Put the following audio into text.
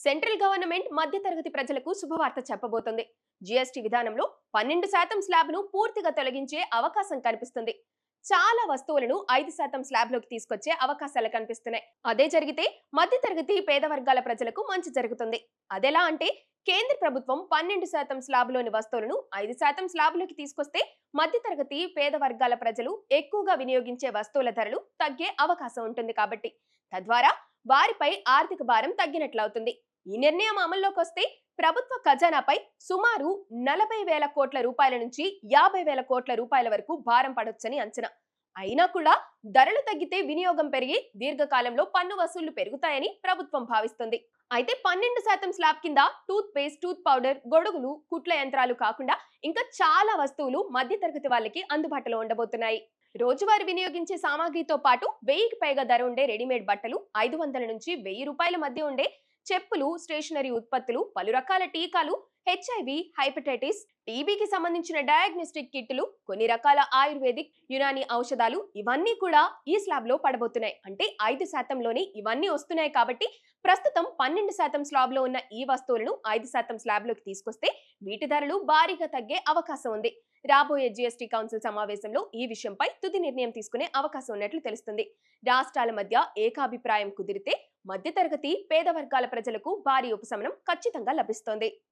Central government మధ్యతరగతి ప్రజలకు శుభవార్త చెప్పబోతోంది. జీఎస్టీ విధానంలో 12% స్లాబ్ను పూర్తిగా తొలగించే అవకాశం కనిపిస్తుంది. చాలా వస్తువులను 5% స్లాబ్లోకి తీసుకొచ్చే అవకాశాలు కనిపిస్తున్నాయి. అదే జరిగితే మధ్యతరగతి పేద వర్గాల ప్రజలకు మంచి జరుగుతుంది. అదెలా అంటే, కేంద్ర ప్రభుత్వం 12% స్లాబ్లోని వస్తువులను 5% స్లాబ్లోకి తీసుకొస్తే మధ్యతరగతి పేద వర్గాల ప్రజలు ఎక్కువగా వినియోగించే వస్తువుల ధరలు తగ్గే అవకాశం ఉంటుంది కాబట్టి, తద్వారా వారిపై ఆర్థిక భారం తగ్గినట్లవుతుంది. ఈ నిర్ణయం అమల్లోకి వస్తే ప్రభుత్వ ఖజానాపై సుమారు 40,000 కోట్ల రూపాయల నుంచి 50,000 కోట్ల రూపాయల వరకు భారం పడొచ్చని అంచనా. అయినా కూడా ధరలు తగ్గితే వినియోగం పెరిగి దీర్ఘకాలంలో పన్ను వసూళ్లు పెరుగుతాయని ప్రభుత్వం భావిస్తుంది. అయితే 12% స్లాబ్ కింద టూత్ పేస్ట్, టూత్ పౌడర్, గొడుగులు, కుట్ల యంత్రాలు కాకుండా ఇంకా చాలా వస్తువులు మధ్యతరగతి వాళ్ళకి అందుబాటులో ఉండబోతున్నాయి. రోజువారీ వినియోగించే సామాగ్రితో పాటు 1000కి పైగా ధర ఉండే రెడీమేడ్ బట్టలు, 500 నుంచి 1000 రూపాయల మధ్య ఉండే చెప్పులు, స్టేషనరీ ఉత్పత్తులు, పలు రకాల టీకాలు, హెచ్ఐవి, హైపటైటిస్, టీబీకి సంబంధించిన డయాగ్నోస్టిక్ కిట్లు, కొన్ని రకాల ఆయుర్వేదిక్, యునాని ఔషధాలు ఇవన్నీ కూడా ఈ స్లాబ్ లో పడబోతున్నాయి. అంటే 5%లోనే ఇవన్నీ వస్తున్నాయి కాబట్టి ప్రస్తుతం 12% స్లాబ్ లో ఉన్న ఈ వస్తువులను 5% స్లాబ్ లోకి తీసుకొస్తే వీటి ధరలు భారీగా తగ్గే అవకాశం ఉంది. రాబోయే జీఎస్టీ కౌన్సిల్ సమావేశంలో ఈ విషయంపై తుది నిర్ణయం తీసుకునే అవకాశం ఉన్నట్లు తెలుస్తుంది. రాష్ట్రాల మధ్య ఏకాభిప్రాయం కుదిరితే మధ్యతరగతి పేద వర్గాల ప్రజలకు భారీ ఉపశమనం ఖచ్చితంగా లభిస్తోంది.